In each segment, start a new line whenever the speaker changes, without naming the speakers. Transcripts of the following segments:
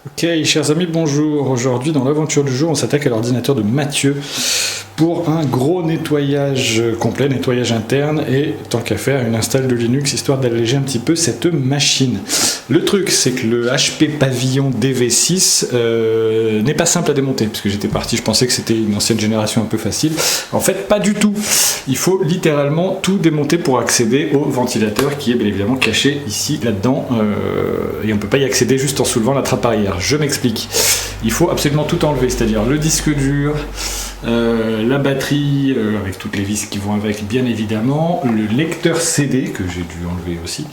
Ok, chers amis, bonjour. Aujourd'hui, dans l'aventure du jour, on s'attaque à l'ordinateur de Mathieu pour un gros nettoyage complet, nettoyage interne et, tant qu'à faire, une install de Linux histoire d'alléger un petit peu cette machine. Le truc, c'est que le HP Pavillon DV6 n'est pas simple à démonter, parce que j'étais parti, je pensais que c'était une ancienne génération un peu facile. En fait, pas du tout. Il faut littéralement tout démonter pour accéder au ventilateur qui est bien évidemment caché ici, là-dedans, et on ne peut pas y accéder juste en soulevant la trappe arrière. Je m'explique. Il faut absolument tout enlever, c'est-à-dire le disque dur, la batterie avec toutes les vis qui vont avec bien évidemment, le lecteur CD que j'ai dû enlever aussi,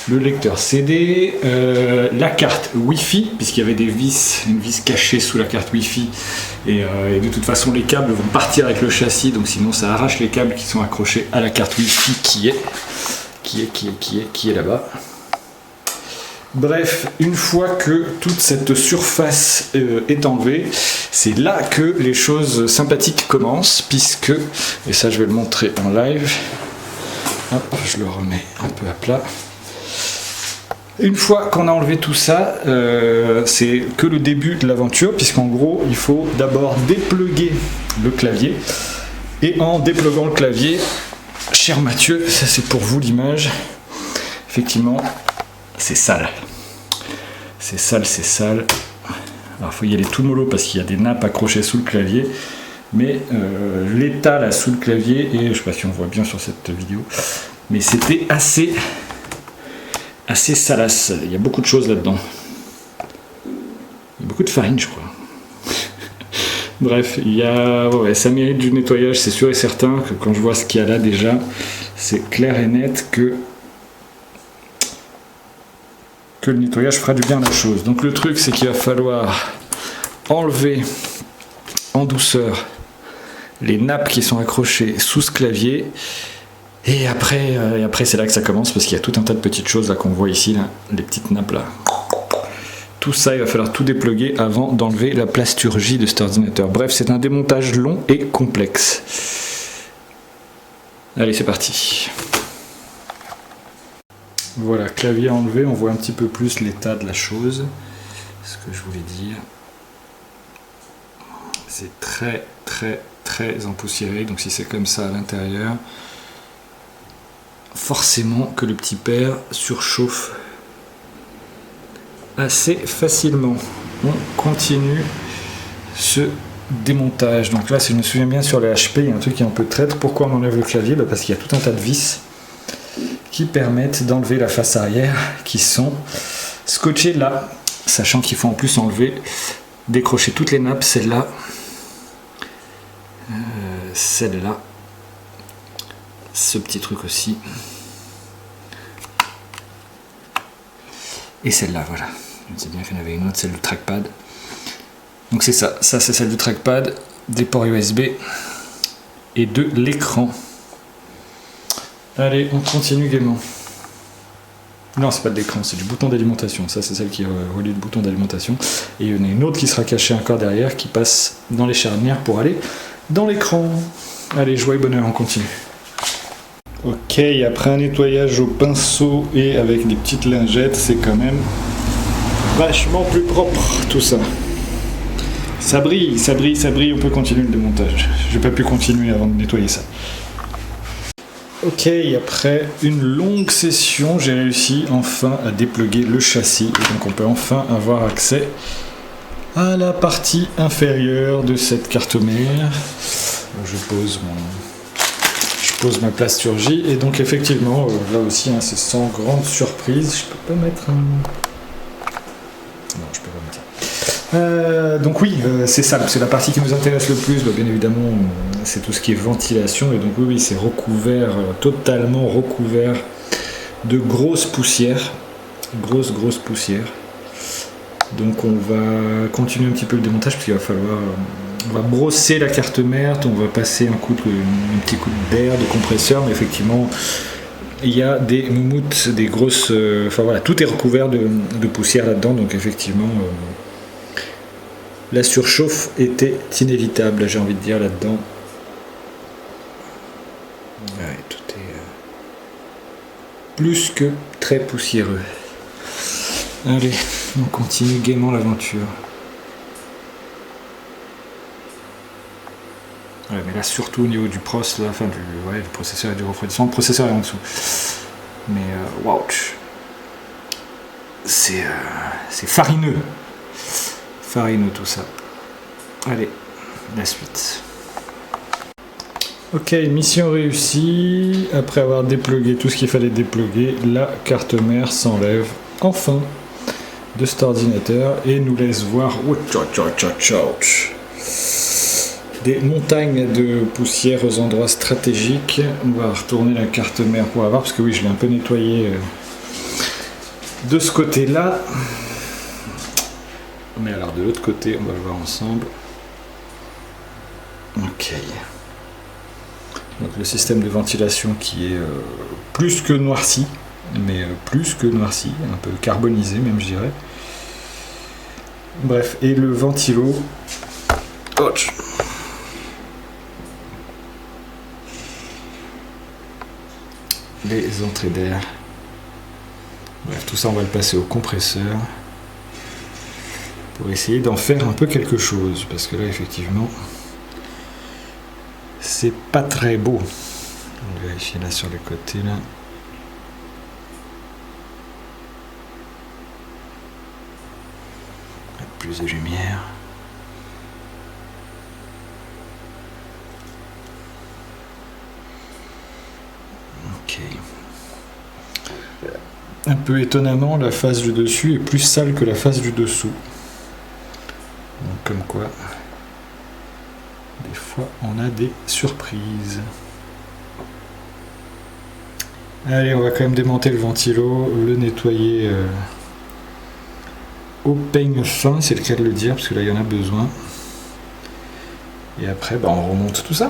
le lecteur CD, la carte Wi-Fi puisqu'il y avait des vis, une vis cachée sous la carte Wi-Fi et de toute façon les câbles vont partir avec le châssis, donc sinon ça arrache les câbles qui sont accrochés à la carte Wi-Fi qui est là-bas. Bref, une fois que toute cette surface est enlevée, c'est là que les choses sympathiques commencent, puisque, et ça je vais le montrer en live, hop, je le remets un peu à plat. Une fois qu'on a enlevé tout ça, c'est que le début de l'aventure, puisqu'en gros, il faut d'abord dépluguer le clavier, et en dépluguant le clavier, cher Mathieu, ça c'est pour vous l'image, effectivement, c'est sale. C'est sale, c'est sale. Alors il faut y aller tout mollo parce qu'il y a des nappes accrochées sous le clavier. Mais l'état là sous le clavier, et je ne sais pas si on voit bien sur cette vidéo, mais c'était assez salace. Il y a beaucoup de choses là-dedans. Il y a beaucoup de farine, je crois. Bref, ça mérite du nettoyage, c'est sûr et certain que quand je vois ce qu'il y a là déjà, c'est clair et net que le nettoyage fera du bien à la chose. Donc le truc, c'est qu'il va falloir enlever en douceur les nappes qui sont accrochées sous ce clavier, et après c'est là que ça commence, parce qu'il y a tout un tas de petites choses là qu'on voit ici, là, les petites nappes là. Tout ça, il va falloir tout dépluguer avant d'enlever la plasturgie de cet ordinateur. Bref, c'est un démontage long et complexe. Allez, c'est parti. Voilà, clavier enlevé, on voit un petit peu plus l'état de la chose. Ce que je voulais dire. C'est très empoussiéré, donc si c'est comme ça à l'intérieur, forcément que le petit père surchauffe assez facilement. On continue ce démontage. Donc là, si je me souviens bien, sur les HP, il y a un truc qui est un peu traître. Pourquoi on enlève le clavier? Parce qu'il y a tout un tas de vis qui permettent d'enlever la face arrière, qui sont scotchées là, sachant qu'il faut en plus décrocher toutes les nappes, celle-là, celle-là, ce petit truc aussi, et celle-là, voilà. Je sais bien qu'il y en avait une autre, celle du trackpad. Donc c'est ça c'est celle du trackpad, des ports USB et de l'écran. Allez, on continue gaiement. Non, c'est pas de l'écran, c'est du bouton d'alimentation. Ça, c'est celle qui relie le bouton d'alimentation. Et il y en a une autre qui sera cachée encore derrière, qui passe dans les charnières pour aller dans l'écran. Allez, joie et bonheur, on continue. Ok, après un nettoyage au pinceau et avec des petites lingettes, c'est quand même vachement plus propre tout ça. Ça brille, on peut continuer le démontage. J'ai pas pu continuer avant de nettoyer ça. Ok, après une longue session, j'ai réussi enfin à dépluguer le châssis, et donc on peut enfin avoir accès à la partie inférieure de cette carte mère. Je pose ma plasturgie, et donc effectivement, là aussi, hein, c'est sans grande surprise. Je peux pas mettre un... Non, je peux pas mettre. Donc oui, c'est ça, c'est la partie qui nous intéresse le plus, bien évidemment, c'est tout ce qui est ventilation, et donc oui, c'est recouvert, totalement recouvert de grosses poussières, grosses poussières. Donc on va continuer un petit peu le démontage, parce qu'il va falloir, on va brosser la carte mère, on va passer un petit coup d'air, de compresseur, mais effectivement, il y a des moumoutes, des grosses, enfin voilà, tout est recouvert de poussière là-dedans, donc effectivement... la surchauffe était inévitable, j'ai envie de dire, là-dedans. Ouais, tout est plus que très poussiéreux. Allez, On continue gaiement l'aventure. Ouais, mais là, surtout au niveau du pros, là, enfin, du processeur et du refroidissement. Le processeur est en dessous. Mais, waouh! C'est farineux. Farineux tout ça. Allez, la suite. Ok, mission réussie. Après avoir déplugué tout ce qu'il fallait dépluguer, la carte mère s'enlève enfin de cet ordinateur et nous laisse voir des montagnes de poussière aux endroits stratégiques. On va retourner la carte mère pour la voir, parce que oui, je l'ai un peu nettoyé de ce côté-là. Mais alors de l'autre côté, on va le voir ensemble. Ok. Donc le système de ventilation qui est plus que noirci, mais plus que noirci, un peu carbonisé même, je dirais. Bref, et le ventilo. Ouch. Les entrées d'air. Bref, tout ça on va le passer au compresseur pour essayer d'en faire un peu quelque chose, parce que là effectivement c'est pas très beau. On va vérifier là sur les côtés là. Plus de lumière. Ok. Un peu étonnamment, la face du dessus est plus sale que la face du dessous. Donc comme quoi, des fois on a des surprises. Allez, on va quand même démonter le ventilo, le nettoyer au peigne fin, c'est le cas de le dire, parce que là il y en a besoin. Et après, on remonte tout ça.